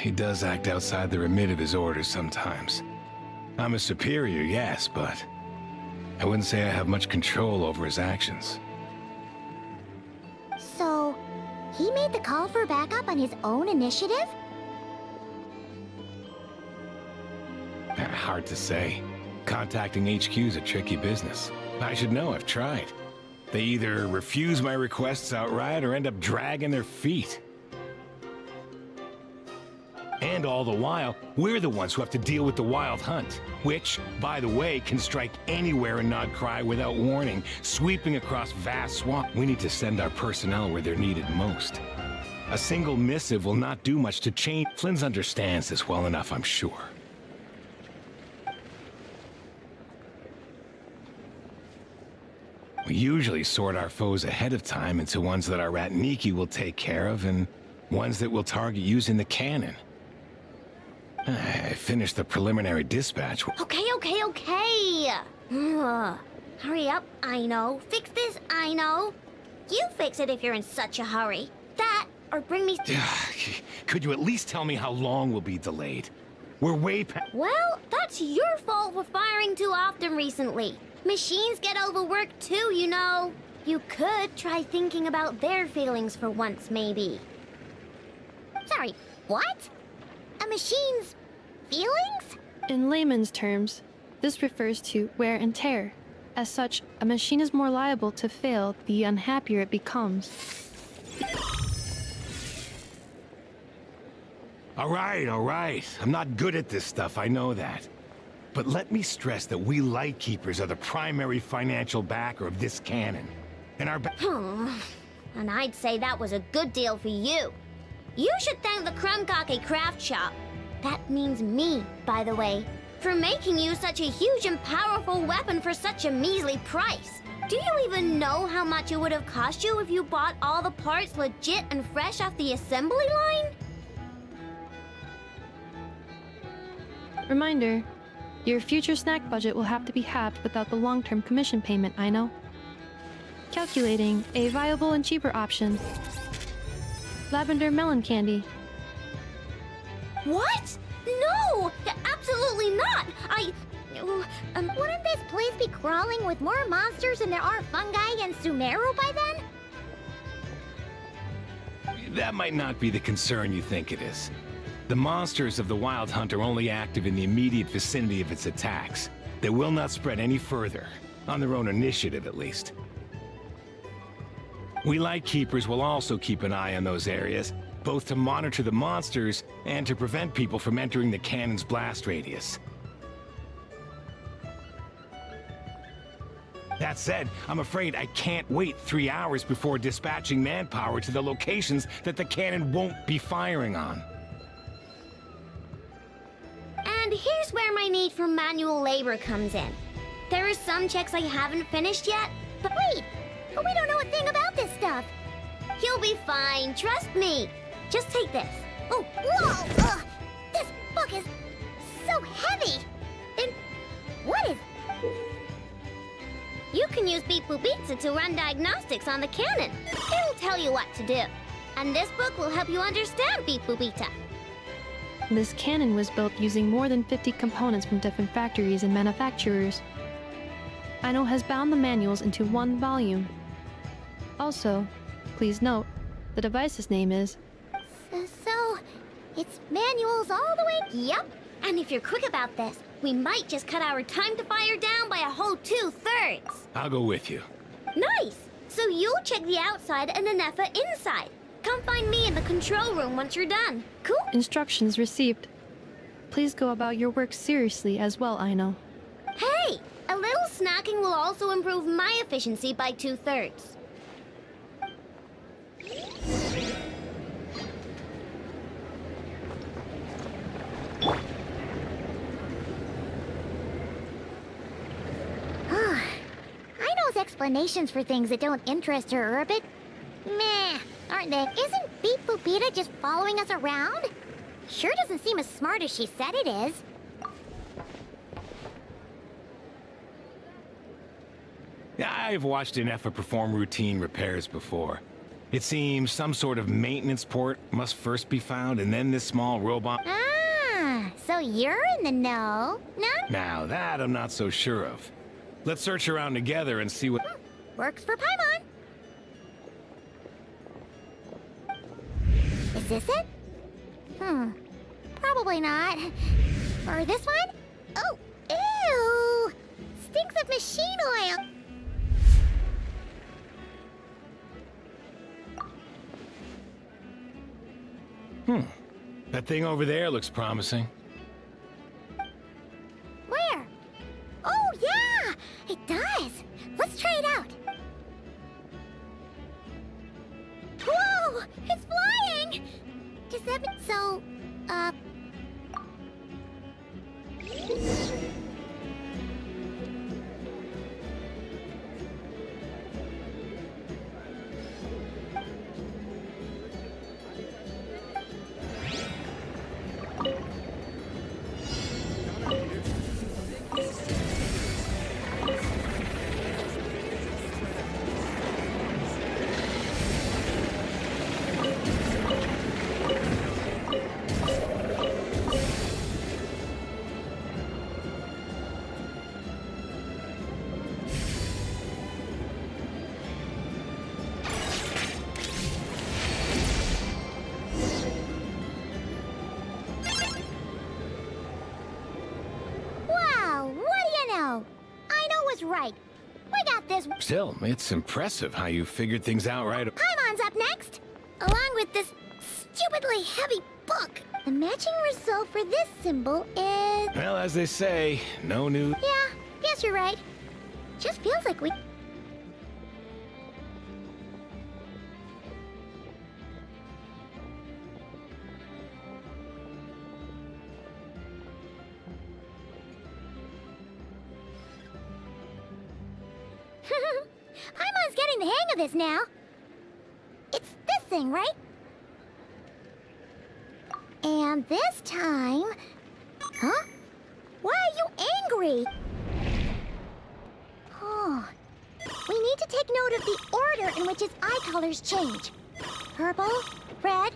he does act outside the remit of his orders sometimes. I'm a superior, yes, but I wouldn't say I have much control over his actions. So, he made the call for backup on his own initiative? Hard to say. Contacting HQ's a tricky business. I should know, I've tried. They either refuse my requests outright or end up dragging their feet. And all the while, we're the ones who have to deal with the Wild Hunt, which, by the way, can strike anywhere in Krai without warning, sweeping across vast swamps. We need to send our personnel where they're needed most. A single missive will not do much to change. Flynn's understands this well enough, I'm sure. We usually sort our foes ahead of time into ones that our Ratniki will take care of and ones that we'll target using the cannon. I finished the preliminary dispatch. Okay. Hurry up, I know. Fix this, I know. You fix it if you're in such a hurry. That, or bring me... Could you at least tell me how long we'll be delayed? We're way past... Well, that's your fault for firing too often recently. Machines get overworked too, you know. You could try thinking about their feelings for once, maybe. Sorry, what? A machine's feelings? In layman's terms, this refers to wear and tear. As such, a machine is more liable to fail the unhappier it becomes. All right. I'm not good at this stuff, I know that. But let me stress that we Lightkeepers are the primary financial backer of this cannon. And our And I'd say that was a good deal for you. You should thank the Krumkake Craft Shop. That means me, by the way, for making you such a huge and powerful weapon for such a measly price. Do you even know how much it would have cost you if you bought all the parts legit and fresh off the assembly line? Reminder, your future snack budget will have to be halved without the long-term commission payment, I know. Calculating a viable and cheaper option. Lavender melon candy. What? No! Absolutely not! Wouldn't this place be crawling with more monsters than there are fungi and Sumeru by then? That might not be the concern you think it is. The monsters of the Wild Hunt are only active in the immediate vicinity of its attacks. They will not spread any further, on their own initiative at least. We Lightkeepers will also keep an eye on those areas, both to monitor the monsters and to prevent people from entering the cannon's blast radius. That said, I'm afraid I can't wait 3 hours before dispatching manpower to the locations that the cannon won't be firing on. And here's where my need for manual labor comes in. There are some checks I haven't finished yet, but wait! We don't know a thing about this stuff! You'll be fine, trust me! Just take this. Oh, whoa! Ugh, this book is so heavy! And what is... You can use Beep Boop Pizza to run diagnostics on the cannon. It'll tell you what to do. And this book will help you understand Beep Boop Pizza. This cannon was built using more than 50 components from different factories and manufacturers. Aino has bound the manuals into one volume. Also, please note, the device's name is... So, it's manuals all the way... Yep. And if you're quick about this, we might just cut our time to fire down by a whole 2/3. I'll go with you. Nice! So you'll check the outside and the Nefa inside. Come find me in the control room once you're done. Cool? Instructions received. Please go about your work seriously as well, Aino. Hey! A little snacking will also improve my efficiency by 2/3. Aino's explanations for things that don't interest her are a bit... meh, aren't they? Isn't Beep Boopita just following us around? Sure doesn't seem as smart as she said it is. I've watched Nefa perform routine repairs before. It seems some sort of maintenance port must first be found, and then this small robot... Ah, so you're in the know, no? Now, that I'm not so sure of. Let's search around together and see what... Works for Paimon. Is this it? Probably not. Or this one? Oh, ew! Stinks of machine oil. That thing over there looks promising. Where? Oh, yeah! It does! Let's try it out. Whoa! It's flying! Does that mean so, right. We got this. Still, it's impressive how you figured things out right... Paimon's up next, along with this stupidly heavy book. The matching result for this symbol is... Well, as they say, no news... Yeah, guess you're right. Just feels like we... Paimon's getting the hang of this now. It's this thing, right? And this time... Huh? Why are you angry? Oh. We need to take note of the order in which his eye colors change. Purple, red...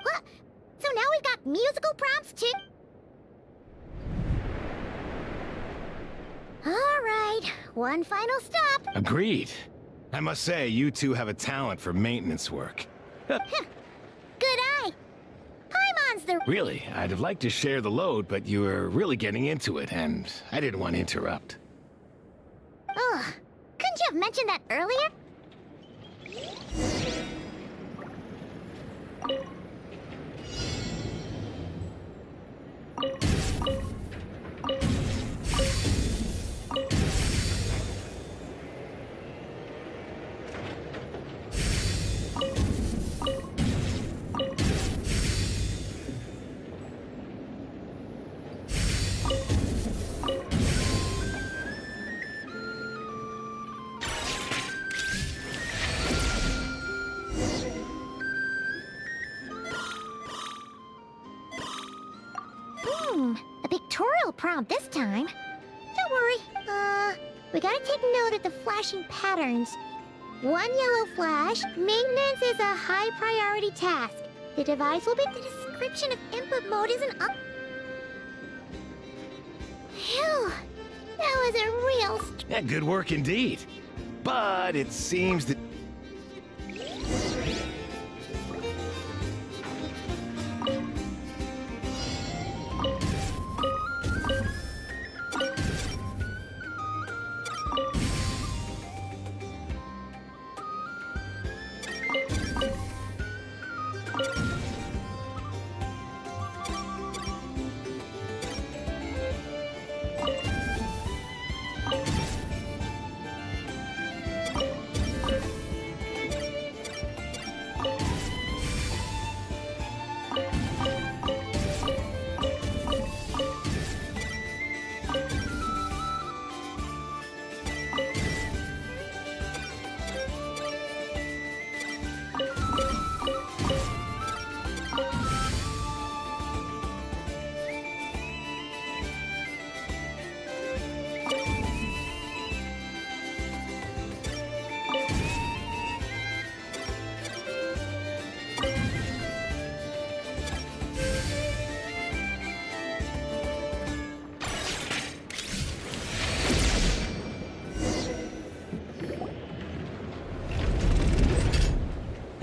What? So now we've got musical prompts too? All right, one final stop. Agreed. I must say, you two have a talent for maintenance work. Good eye. Paimon's the... Really, I'd have liked to share the load, but you were really getting into it, and I didn't want to interrupt. Ugh, couldn't you have mentioned that earlier? A pictorial prompt this time. Don't worry. We gotta take note of the flashing patterns. One yellow flash. Maintenance is a high priority task. The device will be... The description of input mode isn't up... Phew. That was a real... Yeah, good work indeed. But it seems that...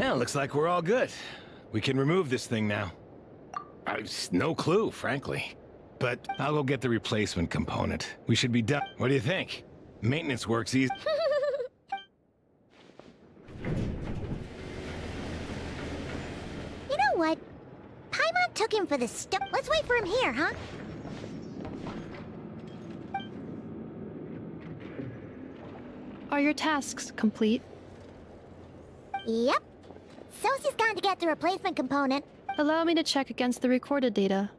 Well, looks like we're all good. We can remove this thing now. No clue, frankly. But I'll go get the replacement component. We should be done. What do you think? Maintenance works easy. You know what? Paimon took him for the stuff. Let's wait for him here, huh? Are your tasks complete? Yep. Sosie's gone to get the replacement component. Allow me to check against the recorded data.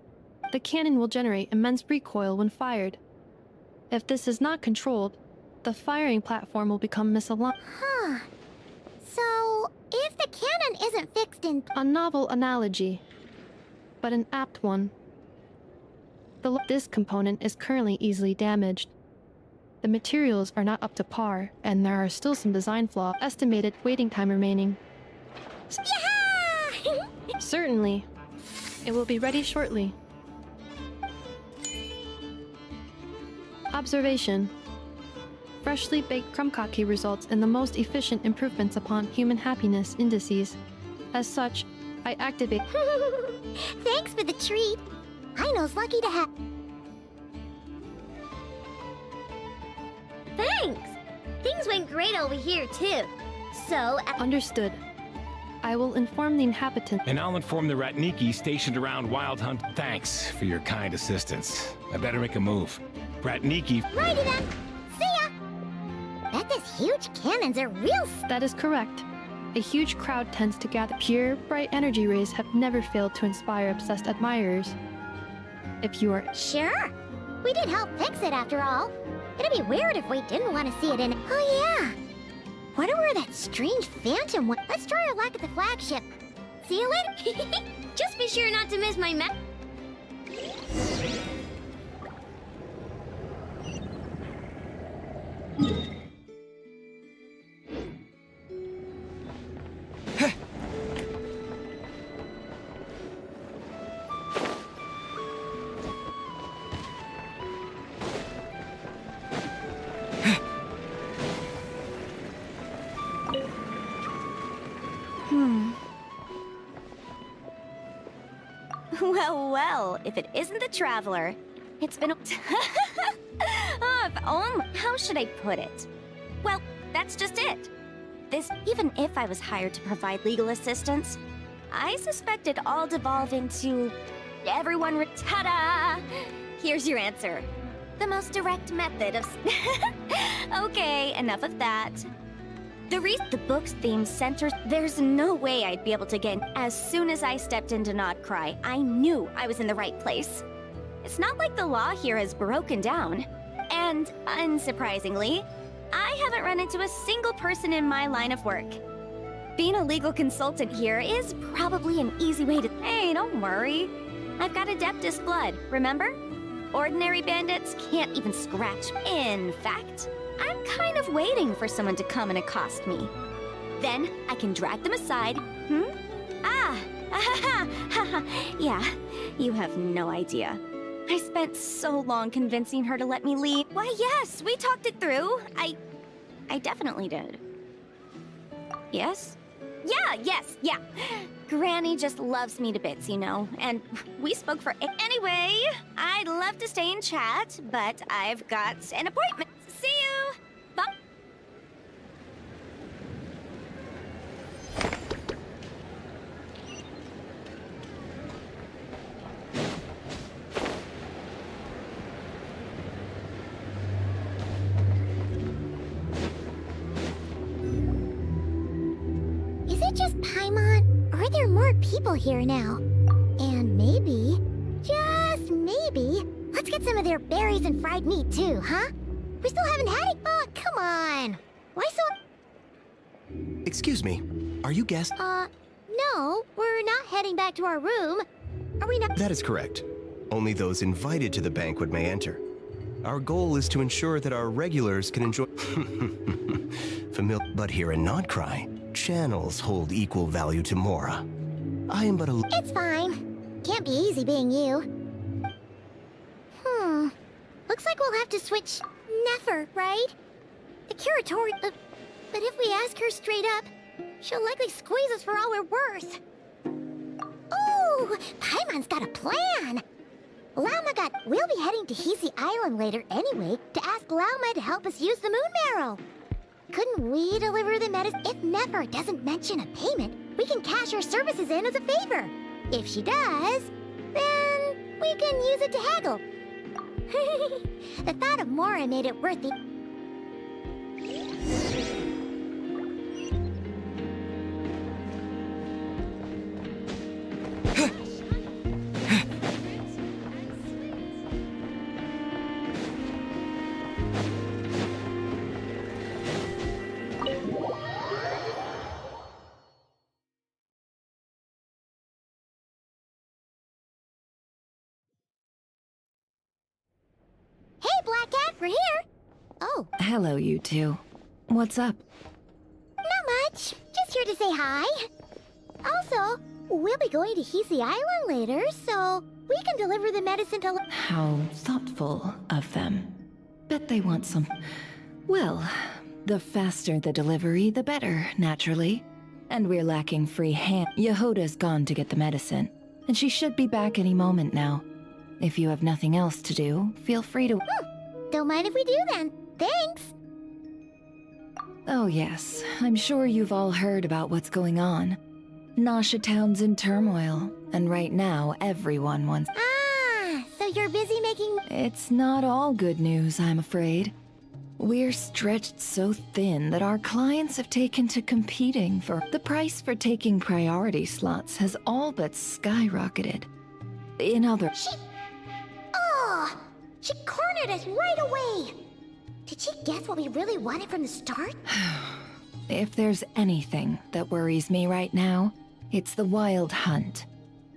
The cannon will generate immense recoil when fired. If this is not controlled, the firing platform will become misaligned. Huh. So, if the cannon isn't fixed in... A novel analogy, but an apt one. This component is currently easily damaged. The materials are not up to par, and there are still some design flaws. Estimated waiting time remaining. Yeah! Certainly. It will be ready shortly. Observation. Freshly baked krumkake results in the most efficient improvements upon human happiness indices. As such, I activate... Thanks for the treat. Aino's lucky to have... Thanks! Things went great over here, too. So... Understood. I will inform the inhabitants. And I'll inform the Ratniki stationed around Wild Hunt. Thanks for your kind assistance. I better make a move. Ratniki... Righty then. See ya! Bet this huge cannons are real... That is correct. A huge crowd tends to gather. Pure, bright energy rays have never failed to inspire obsessed admirers. If you are... Sure. We did help fix it, after all. It'd be weird if we didn't want to see it in... Oh, yeah. Wonder where that strange phantom went. Let's try our luck at the flagship. See you later. Just be sure not to miss my map. Well, if it isn't the Traveler, it's been... Oh, if only... How should I put it? Well, that's just it. Even if I was hired to provide legal assistance, I suspect it'd all devolve into... Ta-da! Here's your answer. The most direct method of... Okay, enough of that. The book's theme centers... There's no way I'd be able to get in. As soon as I stepped into Krai, I knew I was in the right place. It's not like the law here has broken down. And, unsurprisingly, I haven't run into a single person in my line of work. Being a legal consultant here is probably an easy way to... Hey, don't worry. I've got Adeptus blood, remember? Ordinary bandits can't even scratch. In fact... I'm kind of waiting for someone to come and accost me. Then I can drag them aside. Yeah, you have no idea. I spent so long convincing her to let me leave. Why, yes, we talked it through. I definitely did. Yes? Yeah. Granny just loves me to bits, you know, and we spoke for... Anyway, I'd love to stay and chat, but I've got an appointment. See you! Bye! Is it just Paimon? Or are there more people here now? And maybe, just maybe, let's get some of their berries and fried meat too, huh? We still haven't had it? Oh, come on. Why so... Excuse me, are you guests? No, we're not heading back to our room. Are we not? That is correct. Only those invited to the banquet may enter. Our goal is to ensure that our regulars can enjoy... But here in Krai, channels hold equal value to Mora. I am but a... It's fine. Can't be easy being you. Looks like we'll have to switch... Nefer, right? The curatorial... but if we ask her straight up, She'll likely squeeze us for all we're worth. Ooh, Paimon's got a plan. We'll be heading to Hisi Island later anyway to ask Lauma to help us use the moon marrow. Couldn't we deliver the medicine? If Nefer doesn't mention a payment, we can cash our services in as a favor. If she does, then we can use it to haggle. The thought of Mora made it worth it. Hey, Black Cat, we're here. Oh, Hello, you two. What's up? not much. Just here to say hi. Also, we'll be going to Hisi Island later, so we can deliver the medicine to... How thoughtful of them. Bet they want some... Well, the faster the delivery, the better, naturally. And we're lacking free hand. Yehoda's gone to get the medicine, and she should be back any moment now. If you have nothing else to do, feel free to... Don't mind if we do then. Thanks. Oh yes, I'm sure you've all heard about what's going on. Nasha Town's in turmoil, and right now everyone wants... Ah, so you're busy making... It's not all good news, I'm afraid. We're stretched so thin that our clients have taken to competing for... The price for taking priority slots has all but skyrocketed. In other... Oh, she cornered us right away. Did she guess what we really wanted from the start? If there's anything that worries me right now, it's the wild hunt.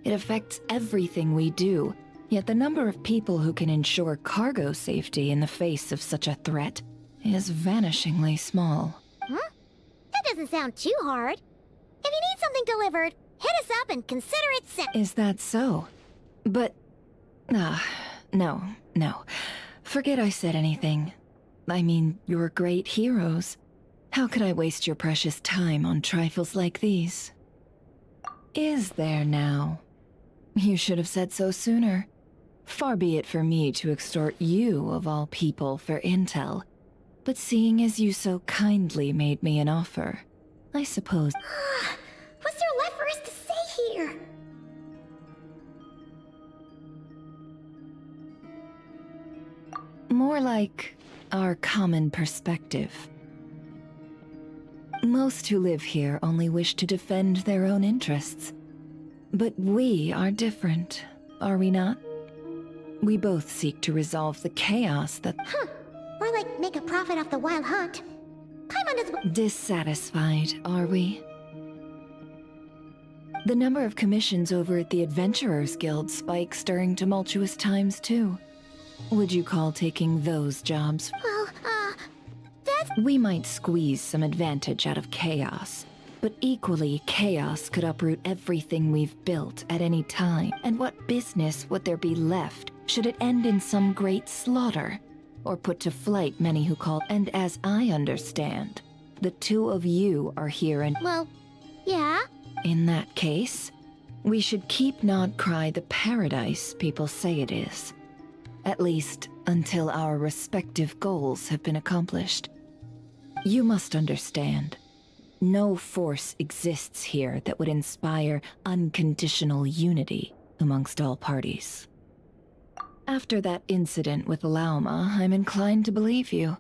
It affects everything we do, yet the number of people who can ensure cargo safety in the face of such a threat is vanishingly small. Huh? That doesn't sound too hard. If you need something delivered, hit us up and consider it sent. Is that so? But... no. Forget I said anything. I mean, you're great heroes. How could I waste your precious time on trifles like these? Is there now? You should have said so sooner. Far be it for me to extort you, of all people, for intel. But seeing as you so kindly made me an offer, I suppose... What's there left for us to say here? More like our common perspective. Most who live here only wish to defend their own interests. But we are different, are we not? We both seek to resolve the chaos that... Or like make a profit off the wild hunt. Paimon is... Dissatisfied, are we? The number of commissions over at the Adventurers Guild spikes during tumultuous times, too. Would you call taking those jobs? Well, that's... We might squeeze some advantage out of chaos, but equally, chaos could uproot everything we've built at any time. And what business would there be left should it end in some great slaughter, or put to flight many who call... And as I understand, the two of you are here and... Well, yeah? In that case, we should keep Nod Krai the paradise people say it is. At least, until our respective goals have been accomplished. You must understand, no force exists here that would inspire unconditional unity amongst all parties. After that incident with Lauma, I'm inclined to believe you.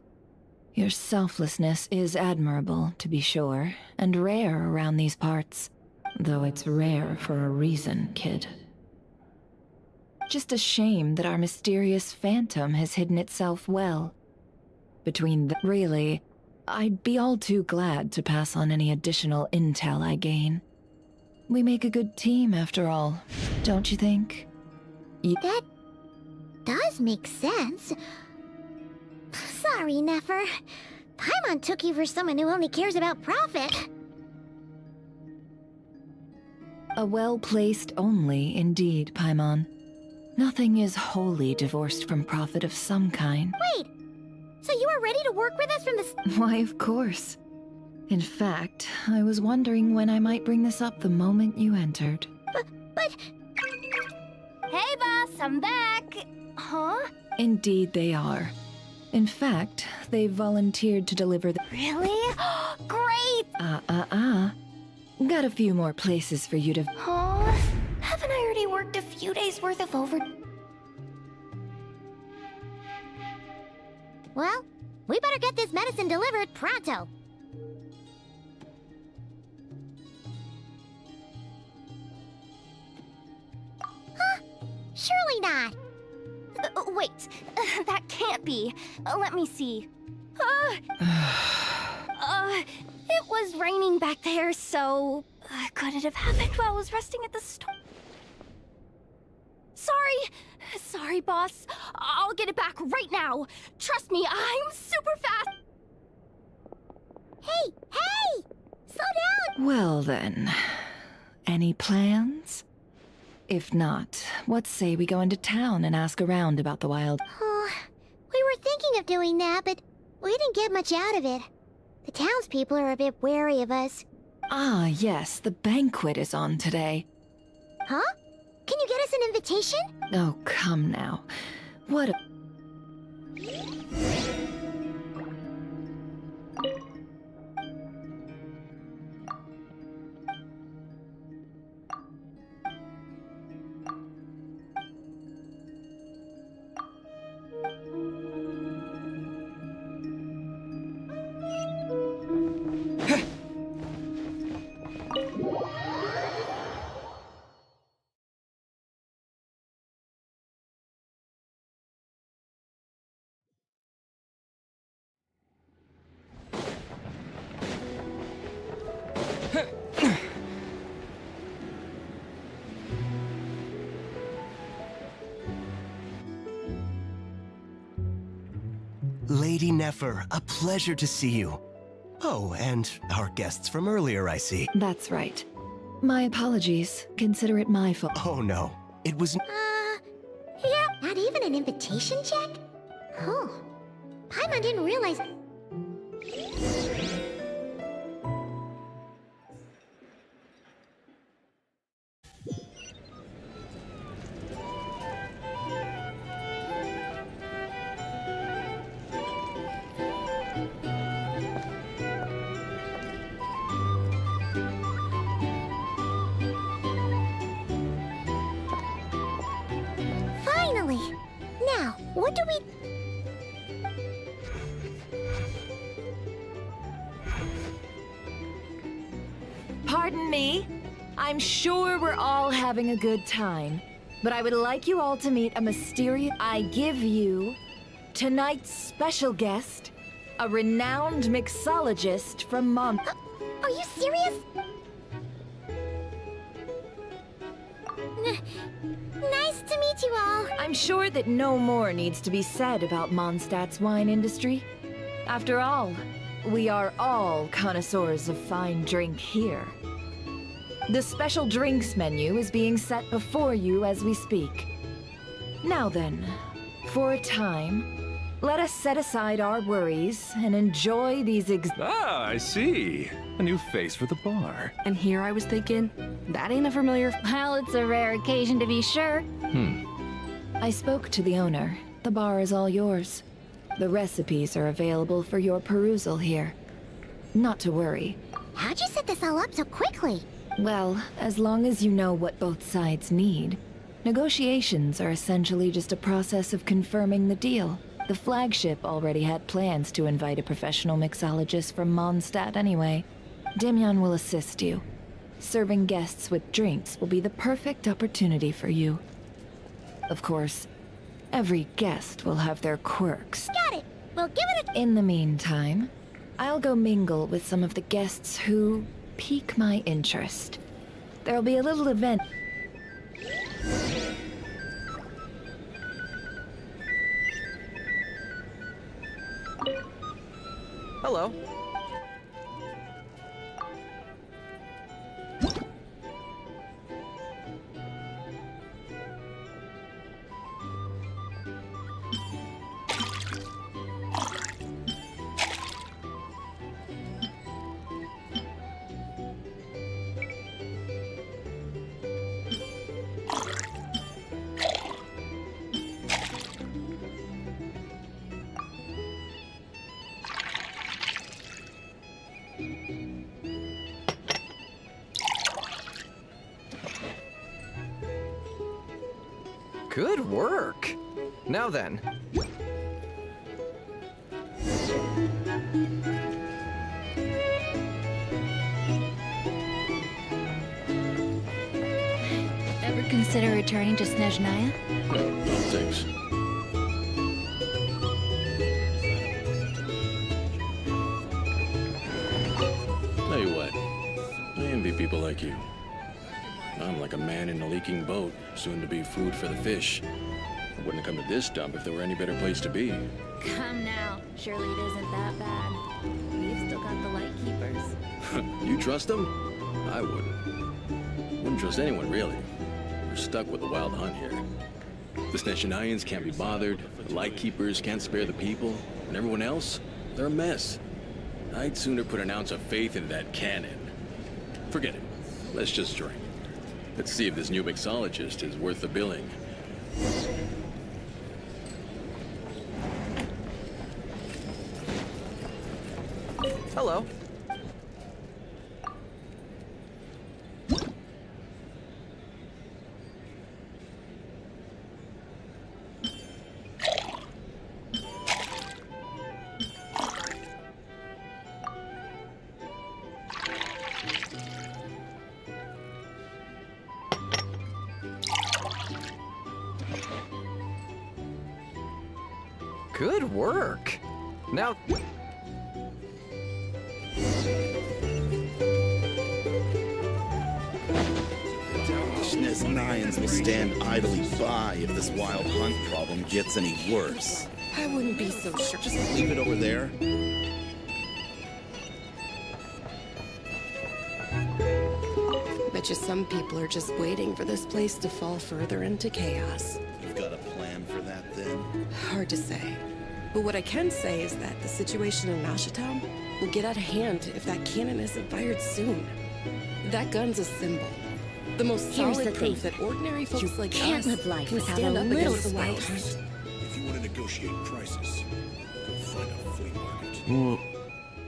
Your selflessness is admirable, to be sure, and rare around these parts. Though it's rare for a reason, kid. Just a shame that our mysterious phantom has hidden itself well. Really, I'd be all too glad to pass on any additional intel I gain. We make a good team, after all, don't you think? That does make sense. Sorry, Nefer. Paimon took you for someone who only cares about profit. A well-placed only, indeed, Paimon. Nothing is wholly divorced from profit of some kind. Wait, so you are ready to work with us from the... Why, of course. In fact, I was wondering when I might bring this up the moment you entered. But... Hey, boss, I'm back. Huh? Indeed they are. In fact, they've volunteered to deliver the— Really? Great! Got a few more places for you to— Huh? Haven't I already worked a few days worth of over... Well, we better get this medicine delivered pronto. Huh? Surely not. Wait, that can't be. Let me see. It was raining back there, so... could it have happened while I was resting at the store? Sorry, boss. I'll get it back right now. Trust me, I'm super fast. Hey! Slow down! Well then, any plans? If not, what say we go into town and ask around about the wild— Oh, we were thinking of doing that, but we didn't get much out of it. The townspeople are a bit wary of us. Ah, yes, the banquet is on today. Huh? Can you get us an invitation? Oh, come now. What a— Lady Nefer, a pleasure to see you. Oh, and our guests from earlier, I see. That's right. My apologies. Consider it my fault. Oh no, it was... Yeah, not even an invitation check? Oh, Paimon didn't realize... Finally! Now, what do we... Pardon me? I'm sure we're all having a good time, but I would like you all to meet a mysterious— I give you tonight's special guest, a renowned mixologist from Are you serious? Nice to meet you all. I'm sure that no more needs to be said about Mondstadt's wine industry. After all, we are all connoisseurs of fine drink here. The special drinks menu is being set before you as we speak. Now then, for a time, let us set aside our worries and enjoy these I see. A new face for the bar. And here I was thinking, that ain't a familiar— Well, it's a rare occasion to be sure. I spoke to the owner. The bar is all yours. The recipes are available for your perusal here. Not to worry. How'd you set this all up so quickly? Well, as long as you know what both sides need. Negotiations are essentially just a process of confirming the deal. The flagship already had plans to invite a professional mixologist from Mondstadt anyway. Demyan will assist you. Serving guests with drinks will be the perfect opportunity for you. Of course, every guest will have their quirks. Got it. We'll give it a... In the meantime, I'll go mingle with some of the guests who pique my interest. There'll be a little event. Hello. Good work. Now then. Ever consider returning to Snezhnaya? No, thanks. Tell you what, I envy people like you. I'm like a man in a leaking boat, soon to be food for the fish. I wouldn't have come to this dump if there were any better place to be. Come now. Surely it isn't that bad. We've still got the light keepers. You trust them? I wouldn't. Wouldn't trust anyone, really. We're stuck with the wild hunt here. The Snezhnayans can't be bothered, the Lightkeepers can't spare the people, and everyone else, they're a mess. I'd sooner put an ounce of faith in that cannon. Forget it. Let's just drink. Let's see if this new mixologist is worth the billing. Hello. Good work. Now... Snezhnayans will stand idly by if this wild hunt problem gets any worse. I wouldn't be so sure. Just leave it over there. Bet you some people are just waiting for this place to fall further into chaos. You've got a plan for that, then? Hard to say. But what I can say is that the situation in Mashatown will get out of hand if that cannon isn't fired soon. That gun's a symbol. The most Here's solid the proof thing. that ordinary folks You like can't us live life can without stand a up little against the wild space. hunt. If you want to negotiate prices, go find a flea market.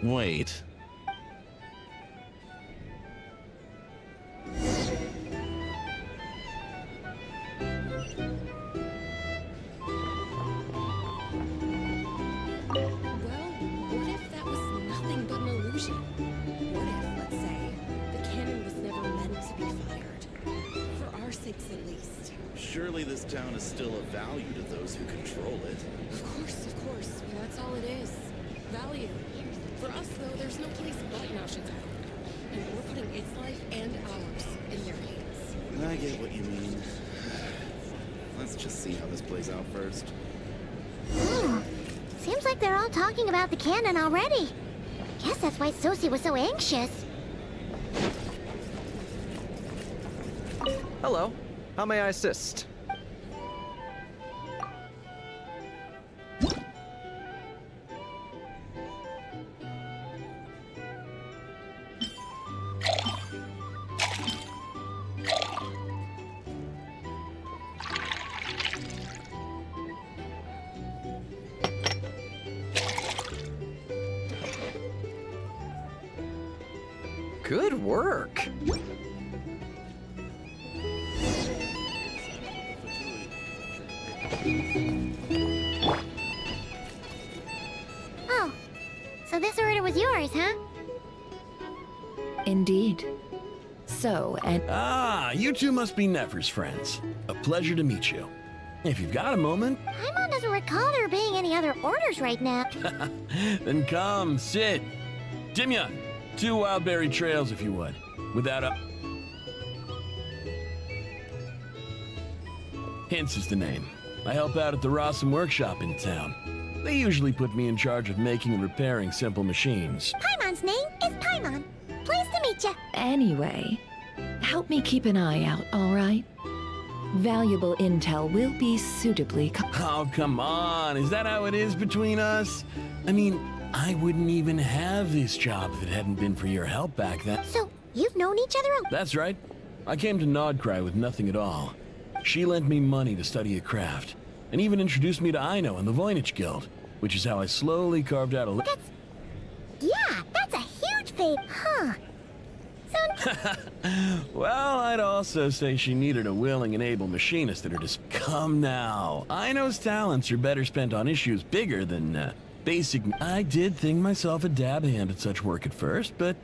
Wait. Well, what if that was nothing but an illusion? What if, let's say, the cannon was never meant to be fired? For our sakes, at least. Surely this town is still of value to those who control it. Of course, that's all it is. Value. For us, though, there's no place but Mashatown. And we're putting its life and ours in their hands. I get what you mean. Let's just see how this plays out first. Seems like they're all talking about the cannon already. Guess that's why Sosie was so anxious. Hello. How may I assist? Good work. Oh, so this order was yours, huh? Indeed. So, and Ah, you two must be Nefer's friends. A pleasure to meet you. If you've got a moment, Paimon doesn't recall there being any other orders right now. then come, sit. Timyon, 2 wildberry trails if you would. Without a... Hints is the name. I help out at the Rossum workshop in town. They usually put me in charge of making and repairing simple machines. Paimon's name is Paimon. Pleased to meet you. anyway, help me keep an eye out, all right? Valuable intel will be suitably Oh, come on. Is that how it is between us? I mean, I wouldn't even have this job if it hadn't been for your help back then. So, you've known each other That's right. I came to Nodcry with nothing at all. She lent me money to study a craft, and even introduced me to Aino and the Voynich Guild, which is how I slowly carved out a Yeah, that's a huge favor, huh? So man? Well, I'd also say she needed a willing and able machinist at her disposal. Come now. Aino's talents are better spent on issues bigger than basic. I did think myself a dab hand at such work at first, but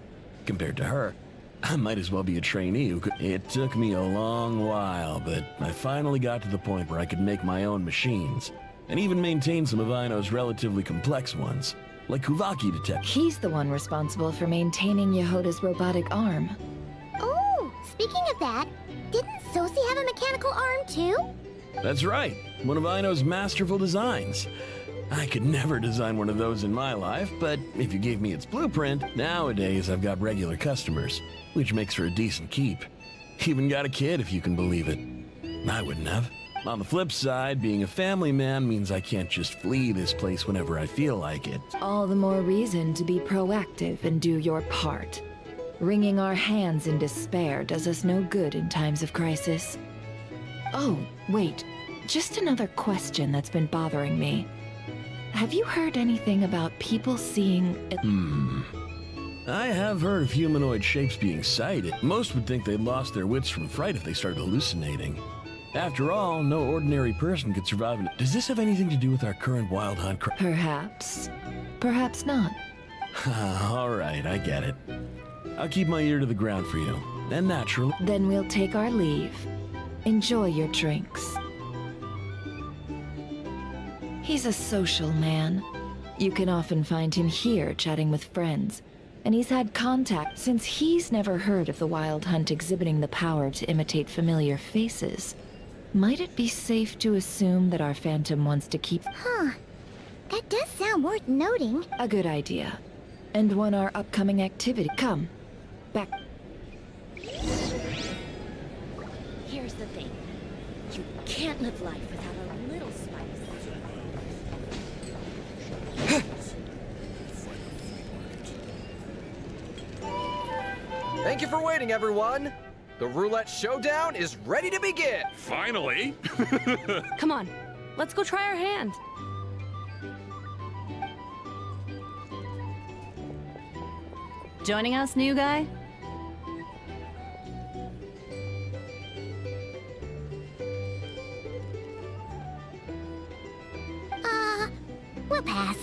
compared to her, I might as well be a trainee who could. It took me a long while, but I finally got to the point where I could make my own machines, and even maintain some of Aino's relatively complex ones, like Kuvaki detect. He's the one responsible for maintaining Yehoda's robotic arm. Oh, speaking of that, didn't Sosi have a mechanical arm too? That's right, one of Aino's masterful designs. I could never design one of those in my life, but if you gave me its blueprint, nowadays I've got regular customers, which makes for a decent keep. Even got a kid, if you can believe it. I wouldn't have. On the flip side, being a family man means I can't just flee this place whenever I feel like it. All the more reason to be proactive and do your part. Wringing our hands in despair does us no good in times of crisis. Oh, wait. Just another question that's been bothering me. Have you heard anything about people seeing... I have heard of humanoid shapes being sighted. Most would think they'd lost their wits from fright if they started hallucinating. After all, no ordinary person could survive. Does this have anything to do with our current wild hunt? Perhaps. Perhaps not. All right, I get it. I'll keep my ear to the ground for you. And naturally... Then we'll take our leave. Enjoy your drinks. He's a social man. You can often find him here chatting with friends, and he's had contact since he's never heard of the Wild Hunt exhibiting the power to imitate familiar faces. Might it be safe to assume that our Phantom wants to keep... Huh. That does sound worth noting. A good idea. And one our upcoming activity. Come. Back. Here's the thing. You can't live life without a little spice. Thank you for waiting, everyone. The roulette showdown is ready to begin. Finally! Come on, let's go try our hand. Joining us, new guy? We'll pass.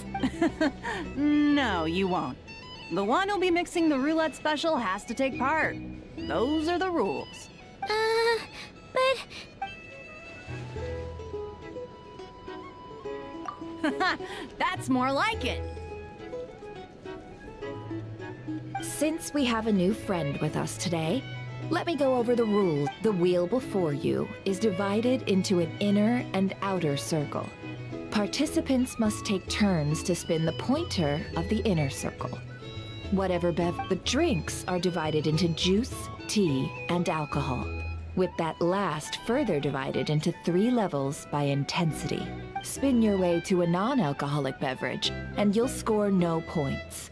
No, you won't. The one who'll be mixing the roulette special has to take part. Those are the rules. But... That's more like it. Since we have a new friend with us today, let me go over the rules. The wheel before you is divided into an inner and outer circle. Participants must take turns to spin the pointer of the inner circle. Whatever the drinks are divided into juice, tea, and alcohol, with that last further divided into 3 levels by intensity. Spin your way to a non-alcoholic beverage, and you'll score no points.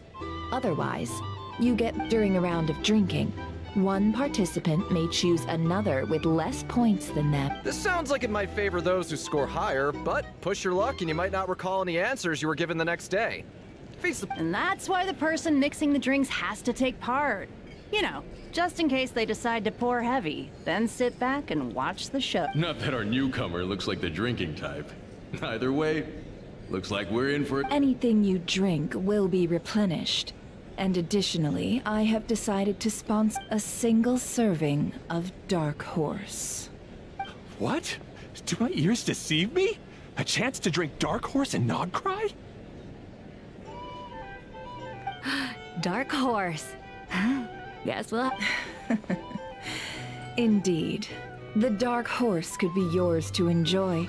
Otherwise, you get during a round of drinking. One participant may choose another with less points than them. This sounds like it might favor those who score higher, but push your luck and you might not recall any answers you were given the next day. And that's why the person mixing the drinks has to take part. You know, just in case they decide to pour heavy, then sit back and watch the show. Not that our newcomer looks like the drinking type. Either way, looks like we're in for it. Anything you drink will be replenished. And additionally, I have decided to sponsor a single serving of Dark Horse. What? Do my ears deceive me? A chance to drink Dark Horse and not cry? Dark Horse. Guess what? Indeed. The Dark Horse could be yours to enjoy,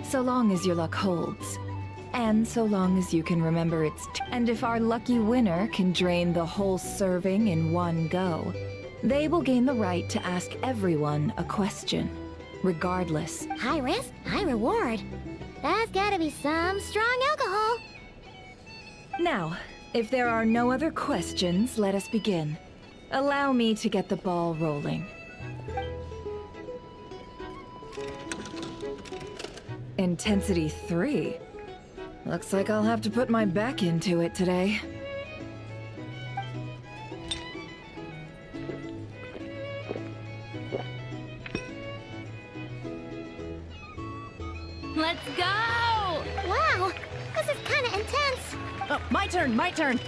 so long as your luck holds. And so long as you can remember its... And if our lucky winner can drain the whole serving in one go, they will gain the right to ask everyone a question, regardless. High risk, high reward. That's gotta be some strong alcohol. Now, if there are no other questions, let us begin. Allow me to get the ball rolling. Intensity 3. Looks like I'll have to put my back into it today. Let's go! Wow, this is kind of intense. Oh, my turn.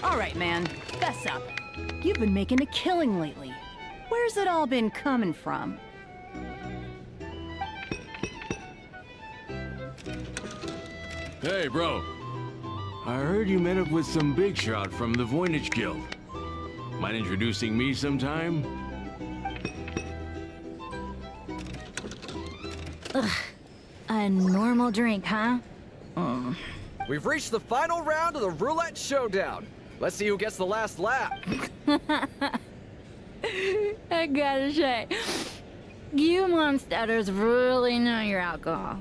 All right, man, fess up. You've been making a killing lately. Where's it all been coming from? Hey, bro. I heard you met up with some big shot from the Voynich Guild. Mind introducing me sometime? A normal drink, huh? We've reached the final round of the roulette showdown. Let's see who gets the last lap. I gotta say, you monsters really know your alcohol.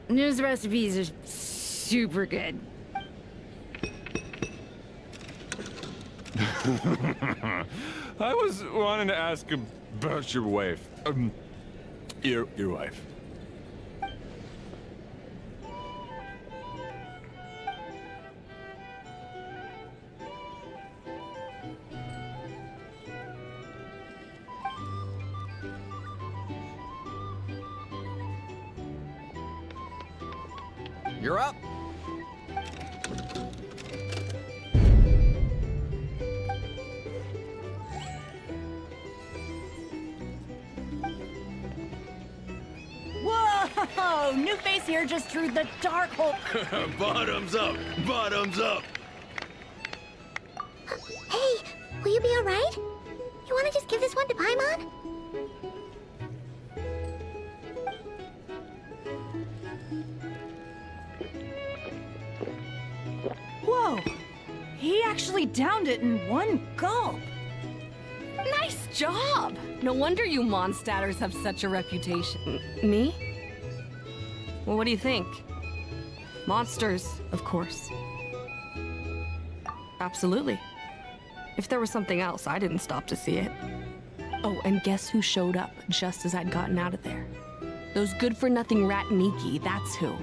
These recipes are super good. I was wanting to ask about your wife. Your wife. You're up. Whoa! New face here just drew the dark hole. Bottoms up! Bottoms up! Hey, will you be alright? You want to just give this one to Paimon? Whoa! He actually downed it in one gulp. Nice job! No wonder you monstaters have such a reputation. Me? Well, what do you think? Monsters, of course. Absolutely. If there was something else, I didn't stop to see it. Oh, and guess who showed up just as I'd gotten out of there? Those good-for-nothing rat Niki, that's who.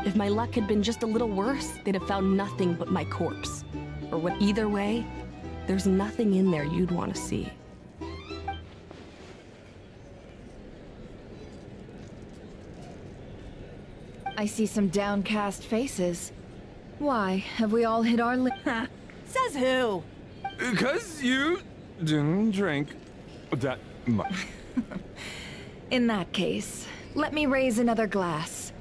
If my luck had been just a little worse, they'd have found nothing but my corpse. Or what? Either way, there's nothing in there you'd want to see. I see some downcast faces. Why, have we all hit our Says who? Because you didn't drink that much. In that case, let me raise another glass.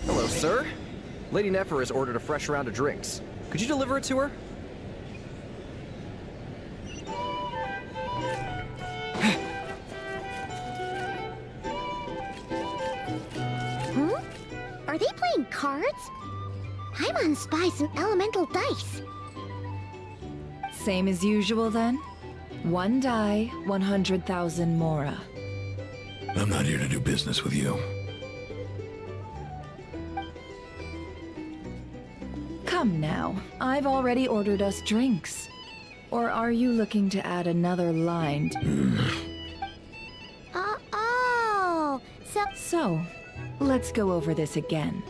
Hello, sir. Lady Nefer has ordered a fresh round of drinks. Could you deliver it to her? Huh? Are they playing cards? Paimon spies some elemental dice. Same as usual then? One die, 100,000 mora. I'm not here to do business with you. Come now, I've already ordered us drinks. Or are you looking to add another line? Oh, So, let's go over this again.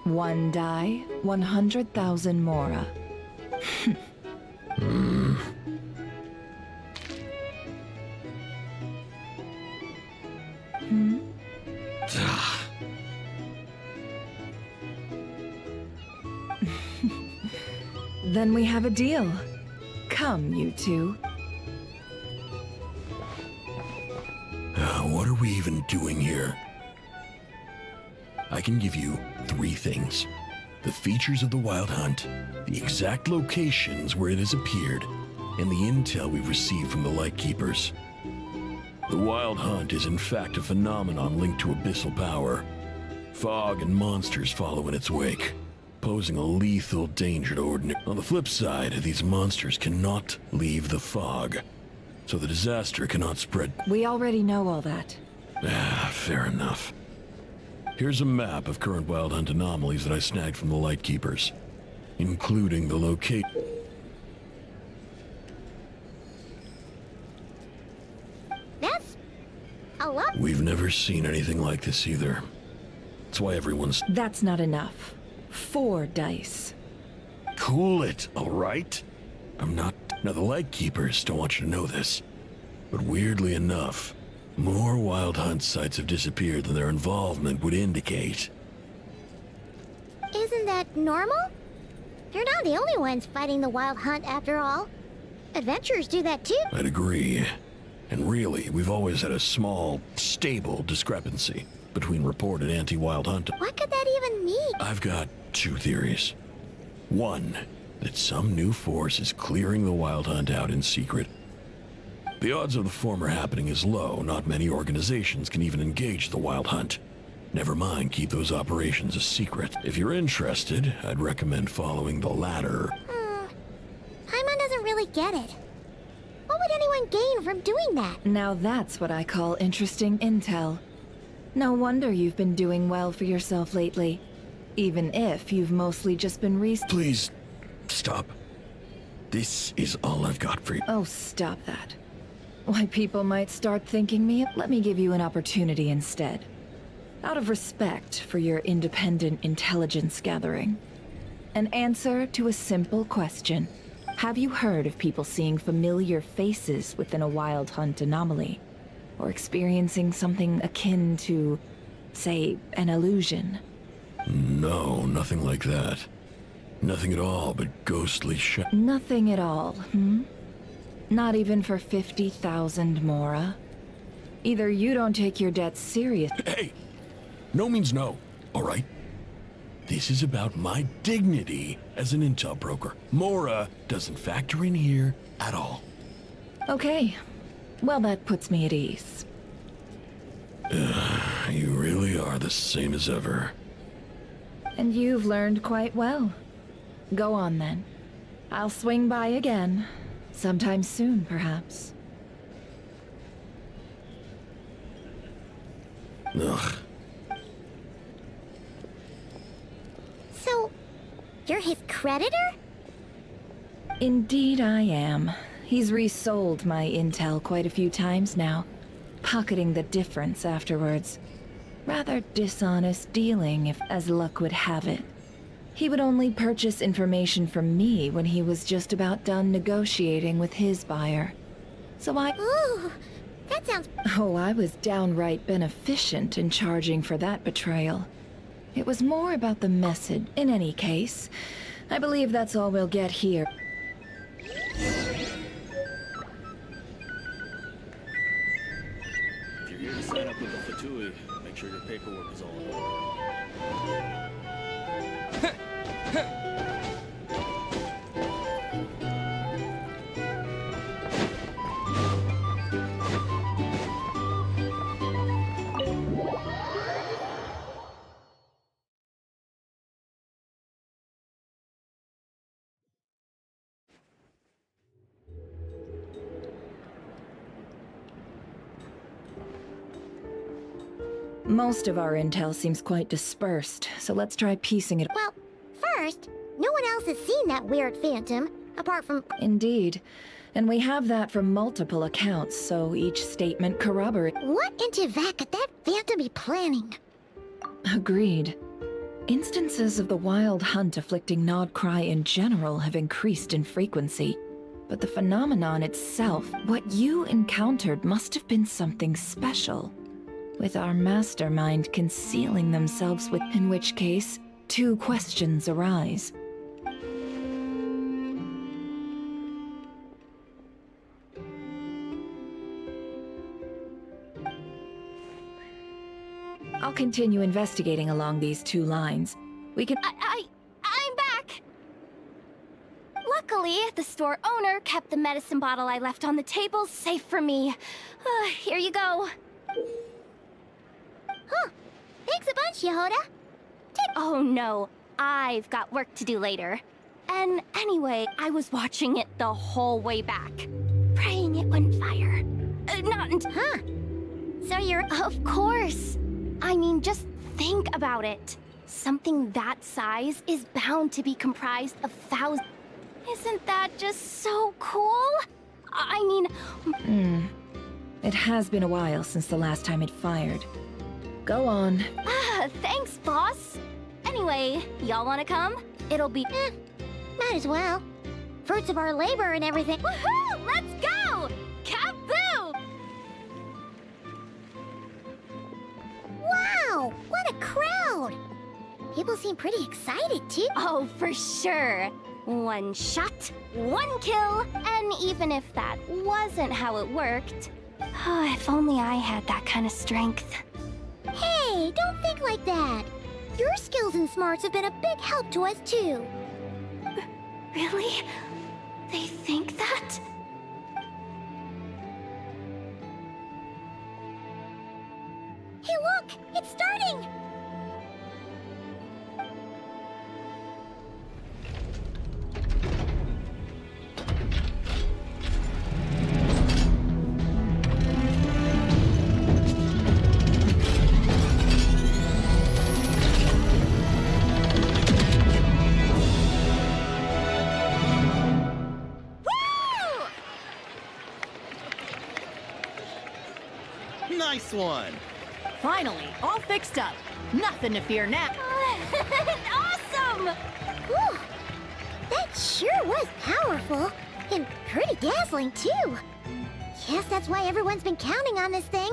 One die, 100,000 mora. Then we have a deal. Come, you two. What are we even doing here? I can give you 3 things. The features of the Wild Hunt, the exact locations where it has appeared, and the intel we've received from the Lightkeepers. The Wild Hunt is in fact a phenomenon linked to abyssal power. Fog and monsters follow in its wake, posing a lethal danger to ordinary. On the flip side, these monsters cannot leave the fog, so the disaster cannot spread. We already know all that. Fair enough. Here's a map of current Wild Hunt anomalies that I snagged from the Lightkeepers, including the location. that's a lot. We've never seen anything like this either. That's why everyone's... That's not enough. 4 dice. Cool it, all right? I'm not... Now, the Lightkeepers don't want you to know this, But weirdly enough, more Wild Hunt sites have disappeared than their involvement would indicate. Isn't that normal? You're not the only ones fighting the Wild Hunt after all. Adventurers do that too. I'd agree. And really, we've always had a small, stable discrepancy between reported anti-Wild Hunt. What could that even mean? I've got two theories. One, that some new force is clearing the Wild Hunt out in secret. The odds of the former happening is low. Not many organizations can even engage the Wild Hunt. Never mind, keep those operations a secret. If you're interested, I'd recommend following the latter. Paimon doesn't really get it. What would anyone gain from doing that? Now that's what I call interesting intel. No wonder you've been doing well for yourself lately. Even if you've mostly just been Please, stop. This is all I've got for you. Oh, stop that. Why, people might start thinking me. Let me give you an opportunity instead. Out of respect for your independent intelligence gathering. An answer to a simple question. Have you heard of people seeing familiar faces within a Wild Hunt anomaly? Or experiencing something akin to, say, an illusion? No, nothing like that. Nothing at all but ghostly Nothing at all, hmm? Not even for 50,000 Mora? Either you don't take your debts serious— Hey! No means no, all right? This is about my dignity as an intel broker. Mora doesn't factor in here at all. Okay. Well, that puts me at ease. You really are the same as ever. And you've learned quite well. Go on, then. I'll swing by again. Sometime soon, perhaps. Ugh. So, you're his creditor? Indeed I am. He's resold my intel quite a few times now, pocketing the difference afterwards. Rather dishonest dealing, if as luck would have it. He would only purchase information from me when he was just about done negotiating with his buyer. So Ooh, that sounds— Oh, I was downright beneficent in charging for that betrayal. It was more about the message. In any case, I believe that's all we'll get here. If you're here to sign up with the Fatui, make sure your paperwork is all in order. Most of our intel seems quite dispersed, so let's try piecing it. Well, first, no one else has seen that weird phantom, apart from— Indeed. And we have that from multiple accounts, so each statement corroborates. What in Tevak could that phantom be planning? Agreed. Instances of the Wild Hunt afflicting Nod Krai in general have increased in frequency. But the phenomenon itself, what you encountered, must have been something special. With our mastermind concealing themselves in which case, two questions arise. I'll continue investigating along these two lines. We can— I'm back! Luckily, the store owner kept the medicine bottle I left on the table safe for me. Here you go. Huh. Thanks a bunch, Yehoda. Oh no, I've got work to do later. And anyway, I was watching it the whole way back. Praying it wouldn't fire. Not until— Huh. So you're— Of course. I mean, just think about it. Something that size is bound to be comprised of thousands. Isn't that just so cool? I mean— It has been a while since the last time it fired. Go on. Thanks, boss. Anyway, y'all wanna come? It'll be— might as well. Fruits of our labor and everything. Woohoo! Let's go! Kaboo! Wow, what a crowd! People seem pretty excited, too. Oh, for sure. One shot, one kill, and even if that wasn't how it worked, if only I had that kind of strength. Hey, don't think like that. Your skills and smarts have been a big help to us, too. Really? They think that? Hey, look! It's starting! Nice one! Finally, all fixed up. Nothing to fear now. Awesome! Whew! That sure was powerful. And pretty dazzling, too. Guess that's why everyone's been counting on this thing.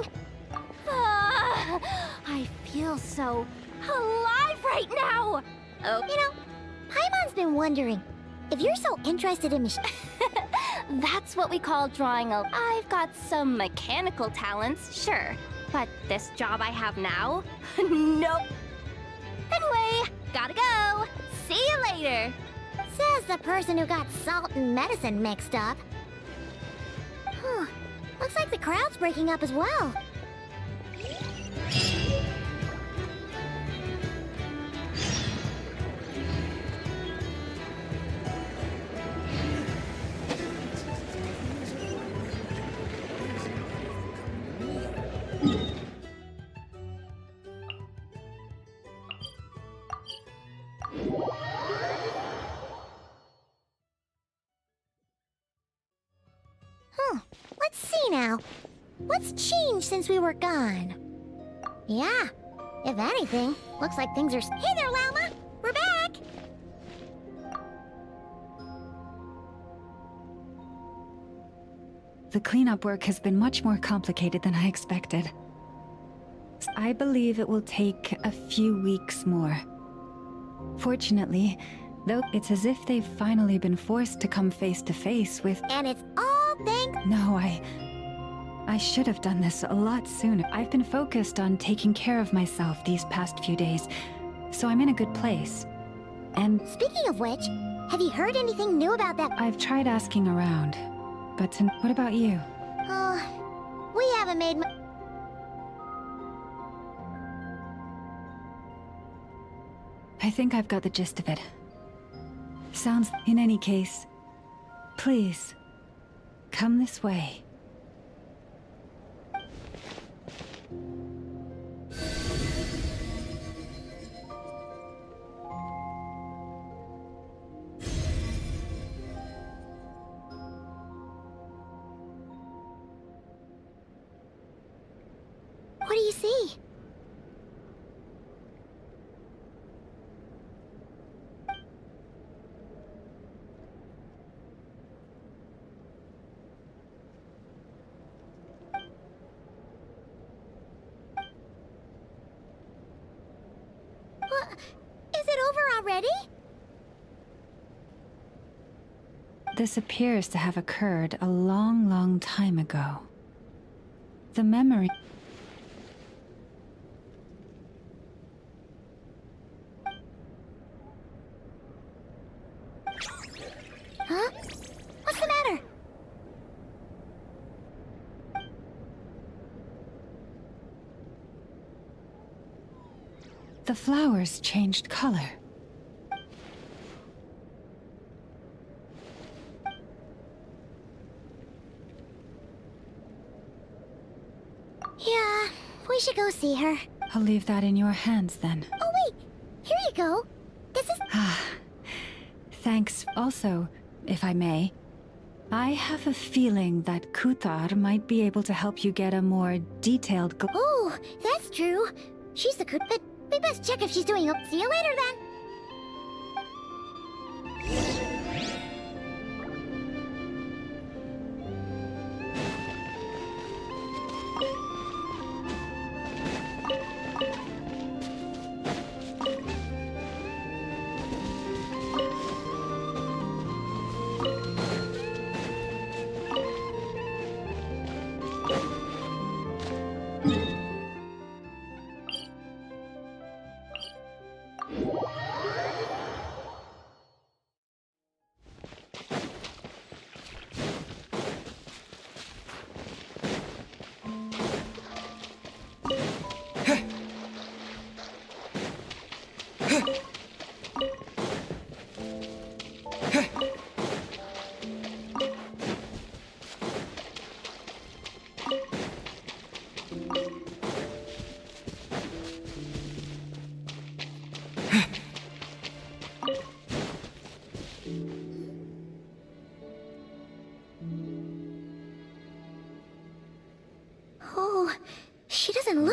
I feel so alive right now! Oh, You know, Paimon's been wondering, if you're so interested in machines... that's what we call drawing a... I've got some mechanical talents, sure. But this job I have now? Nope. Anyway, gotta go. See you later. Says the person who got salt and medicine mixed up. Huh. Looks like the crowd's breaking up as well. Let's see now. What's changed since we were gone? Yeah, if anything, looks like things are... Hey there, Llama! We're back! The cleanup work has been much more complicated than I expected. I believe it will take a few weeks more. Fortunately, though, it's as if they've finally been forced to come face to face with... And it's all thanks... No, I should have done this a lot sooner. I've been focused on taking care of myself these past few days, so I'm in a good place. And... Speaking of which, have you heard anything new about that... I've tried asking around, but what about you? We haven't made... I think I've got the gist of it. Sounds... In any case, please, come this way. What do you see? Is it over already? This appears to have occurred a long, long time ago. The memory... Huh? What's the matter? The flowers changed color. Yeah, we should go see her. I'll leave that in your hands then. Oh wait, here you go. This is... Thanks. Also, if I may, I have a feeling that Kuthar might be able to help you get a more detailed... Oh, that's true. She's the but we best check if she's doing it. See you later then.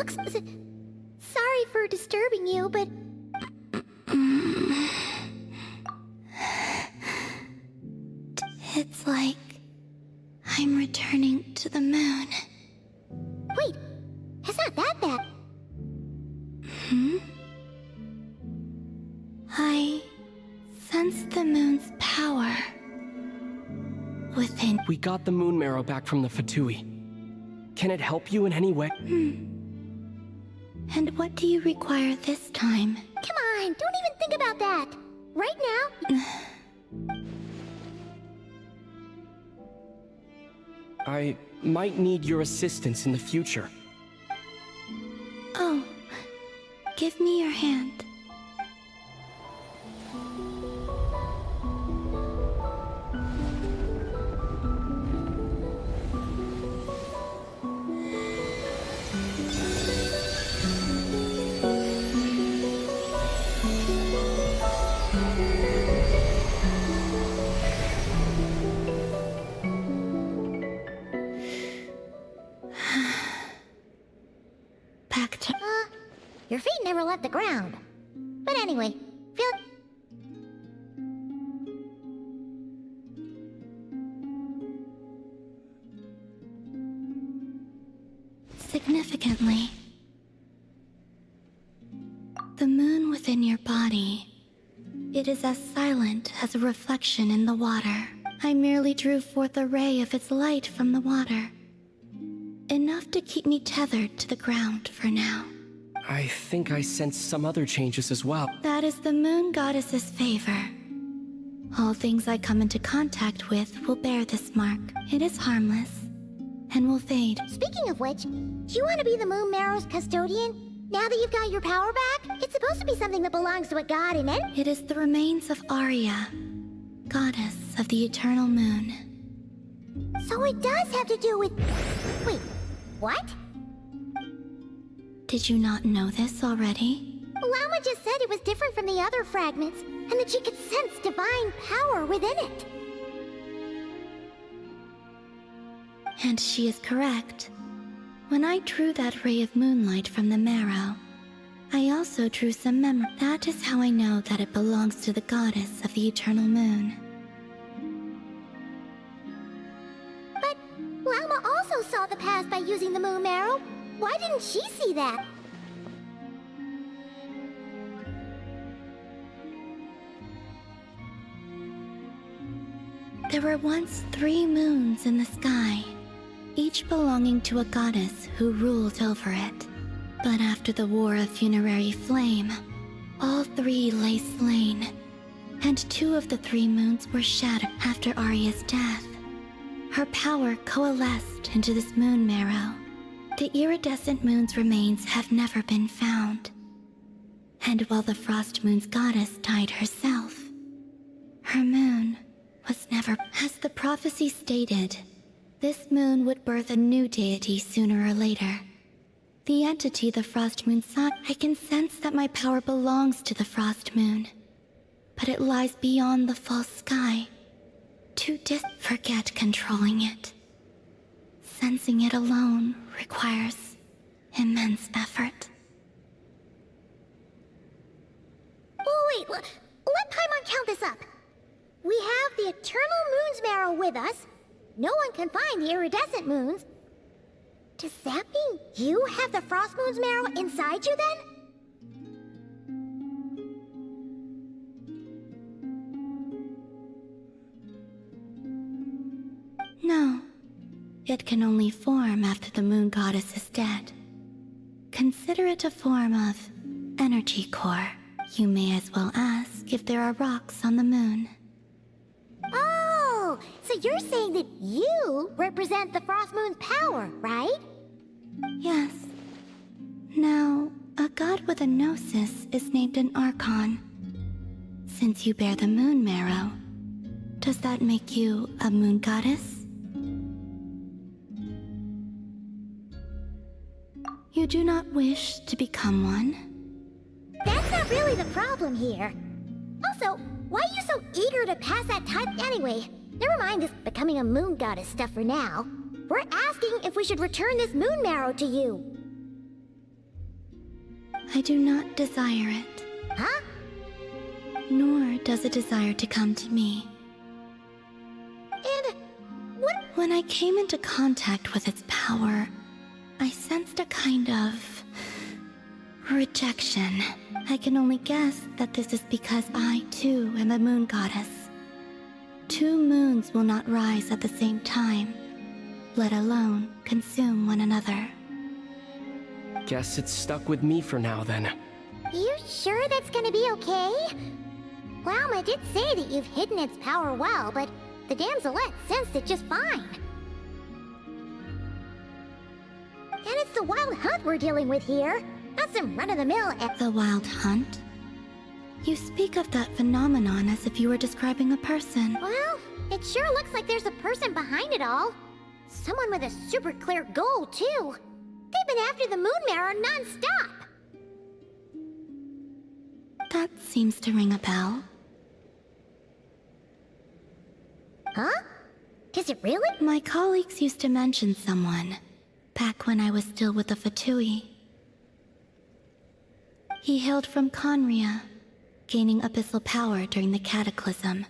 looks... Sorry for disturbing you, but... It's like... I'm returning to the moon. Wait, it's not that bad. I sense the moon's power within. We got the moon marrow back from the Fatui. Can it help you in any way? And what do you require this time? Come on, don't even think about that. Right now. I might need your assistance in the future. Oh, give me your hand. Your feet never left the ground. But anyway, feel... Significantly, the moon within your body, it is as silent as a reflection in the water. I merely drew forth a ray of its light from the water. Enough to keep me tethered to the ground for now. I think I sense some other changes as well. That is the moon goddess's favor. All things I come into contact with will bear this mark. It is harmless and will fade. Speaking of which, do you want to be the moon marrow's custodian? Now that you've got your power back? It's supposed to be something that belongs to a god, isn't it? It is the remains of Arya, goddess of the eternal moon. So it does have to do with... Wait, what? Did you not know this already? Lama just said it was different from the other fragments, and that she could sense divine power within it. And she is correct. When I drew that ray of moonlight from the marrow, I also drew some memory. That is how I know that it belongs to the goddess of the eternal moon. But Lama also saw the past by using the moon marrow. Why didn't she see that? There were once 3 moons in the sky, each belonging to a goddess who ruled over it. But after the War of Funerary Flame, all 3 lay slain, and 2 of the 3 moons were shattered after Arya's death. Her power coalesced into this moon marrow. The iridescent moon's remains have never been found. And while the Frost Moon's goddess died herself, her moon was never... As the prophecy stated, this moon would birth a new deity sooner or later. The entity the Frost Moon sought, I can sense that my power belongs to the Frost Moon. But it lies beyond the false sky. Forget controlling it. Sensing it alone requires immense effort. Oh wait, let Paimon count this up. We have the Eternal Moon's marrow with us. No one can find the iridescent moons. Does that mean you have the Frost Moon's marrow inside you then? No. It can only form after the moon goddess is dead. Consider it a form of energy core. You may as well ask if there are rocks on the moon. Oh, so you're saying that you represent the Frost Moon's power, right? Yes. Now, a god with a gnosis is named an Archon. Since you bear the moon marrow, does that make you a moon goddess? You do not wish to become one? That's not really the problem here. Also, why are you so eager to pass that time anyway? Never mind this becoming a moon goddess stuff for now. We're asking if we should return this moon marrow to you. I do not desire it. Huh? Nor does it desire to come to me. And what? When I came into contact with its power, I sensed a kind of rejection. I can only guess that this is because I, too, am a moon goddess. 2 moons will not rise at the same time, let alone consume one another. Guess it's stuck with me for now, then. You sure that's gonna be okay? Glauma did say that you've hidden its power well, but the damselette sensed it just fine. And it's the wild hunt we're dealing with here, not some run-of-the-mill. The wild hunt? You speak of that phenomenon as if you were describing a person. Well, it sure looks like there's a person behind it all. Someone with a super clear goal, too. They've been after the moon mirror non-stop. That seems to ring a bell. Huh? Does it really? My colleagues used to mention someone, back when I was still with the Fatui. He hailed from Conria, gaining abyssal power during the Cataclysm,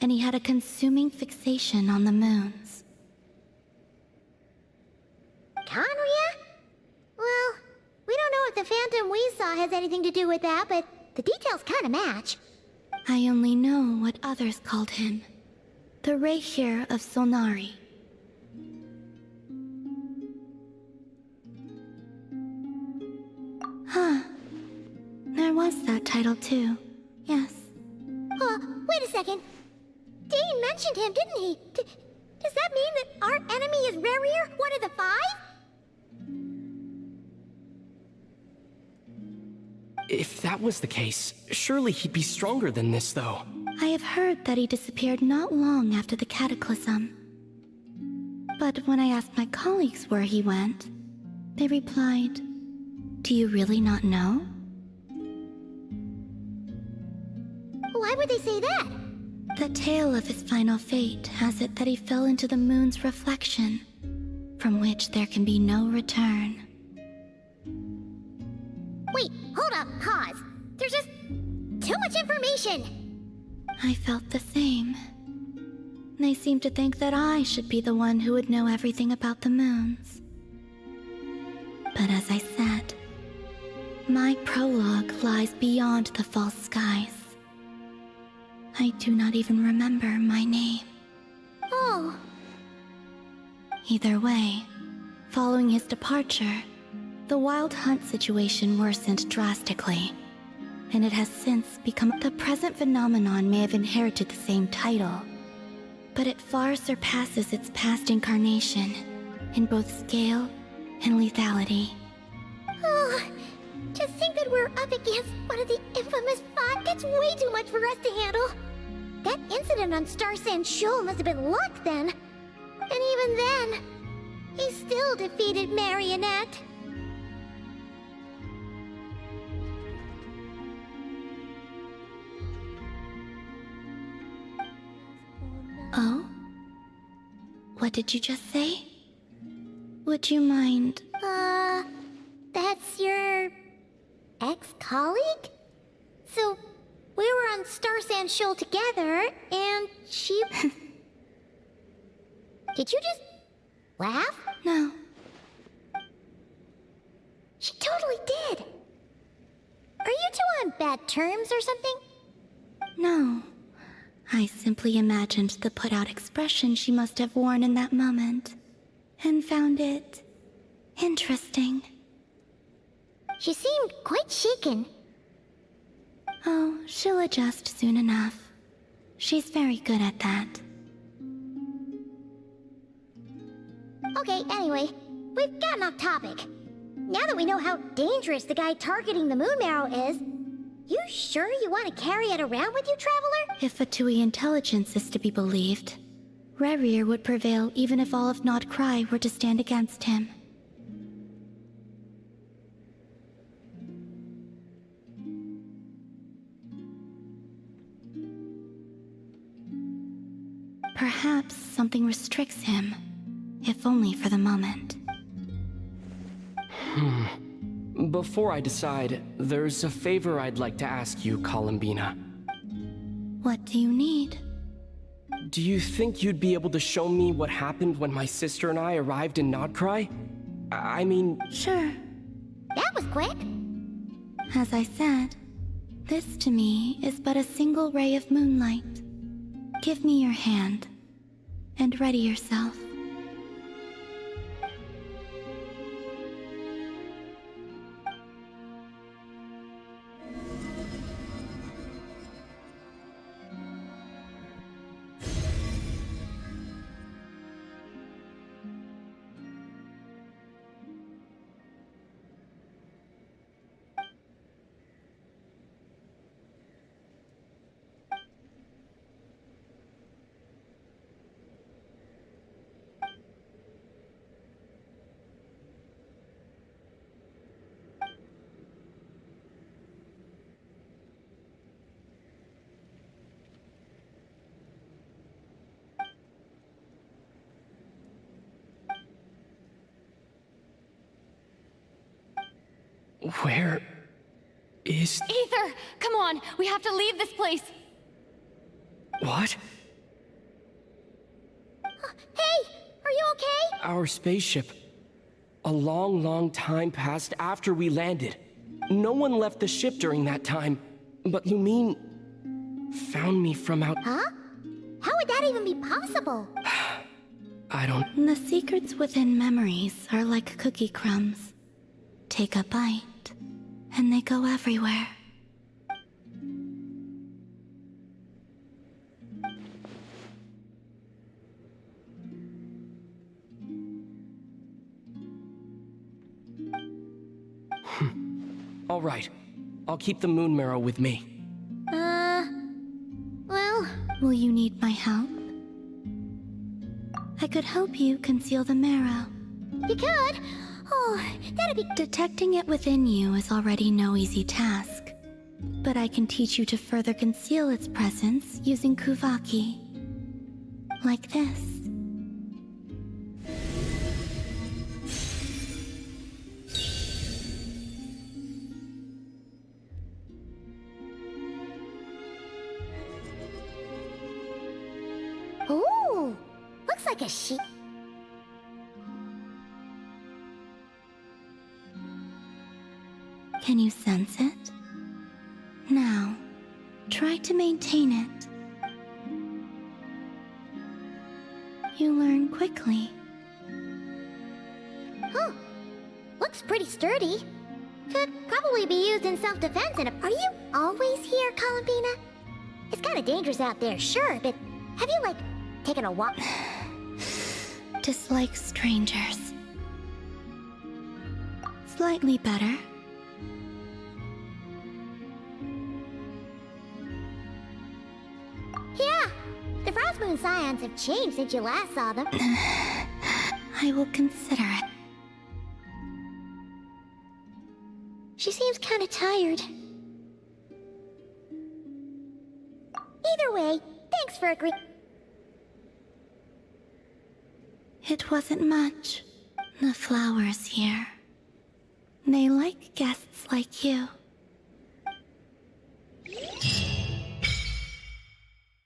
and he had a consuming fixation on the moons. Conria? Well, we don't know if the phantom we saw has anything to do with that, but the details kinda match. I only know what others called him. The Rehir of Solnari. Huh. There was that title too. Yes. Wait a second. Dane mentioned him, didn't he? Does that mean that our enemy is Rerir, one of the 5? If that was the case, surely he'd be stronger than this, though. I have heard that he disappeared not long after the Cataclysm. But when I asked my colleagues where he went, they replied, "Do you really not know?" Why would they say that? The tale of his final fate has it that he fell into the moon's reflection, from which there can be no return. Wait, hold up, pause. There's just too much information. I felt the same. They seemed to think that I should be the one who would know everything about the moons. But as I said, my prologue lies beyond the false skies. I do not even remember my name. Oh. Either way, following his departure, the wild hunt situation worsened drastically, and it has since become... The present phenomenon may have inherited the same title, but it far surpasses its past incarnation in both scale and lethality. Oh, to think that we're up against one of the infamous 5, that's way too much for us to handle. That incident on Star Sand Shoal must have been luck then. And even then, he still defeated Marionette. Oh? What did you just say? Would you mind... That's your... ex-colleague? So, we were on Star Sand Shoal together, and she... Did you just... laugh? No. She totally did! Are you two on bad terms or something? No. I simply imagined the put-out expression she must have worn in that moment, and found it... interesting. She seemed quite shaken. Oh, she'll adjust soon enough. She's very good at that. Okay, anyway, we've gotten off topic. Now that we know how dangerous the guy targeting the moon marrow is, you sure you want to carry it around with you, Traveler? If Fatui intelligence is to be believed, Rerir would prevail even if all of Nod Krai were to stand against him. Perhaps something restricts him, if only for the moment. Before I decide, there's a favor I'd like to ask you, Columbina. What do you need? Do you think you'd be able to show me what happened when my sister and I arrived in Nodcry? I mean... Sure. That was quick. As I said, this to me is but a single ray of moonlight. Give me your hand, and ready yourself. Where is... Ether! Come on! We have to leave this place! What? Hey! Are you okay? Our spaceship. A long, long time passed after we landed. No one left the ship during that time, but Lumine found me from out... Huh? How would that even be possible? I don't... The secrets within memories are like cookie crumbs. Take a bite, and they go everywhere. All right. I'll keep the moon marrow with me. Well... Will you need my help? I could help you conceal the marrow. You could? Oh, that'd be... Detecting it within you is already no easy task. But I can teach you to further conceal its presence using Kuvaki. Like this. Ooh! Looks like a sheep. Can you sense it? Now, try to maintain it. You learn quickly. Huh. Looks pretty sturdy. Could probably be used in self-defense and... Are you always here, Columbina? It's kinda dangerous out there, sure, but have you, like, taken a walk? Dislike strangers. Slightly better. Yeah, the Frostmoon Scions have changed since you last saw them. I will consider it. She seems kinda tired. Either way, thanks for agreeing. It wasn't much. The flowers here. They like guests like you.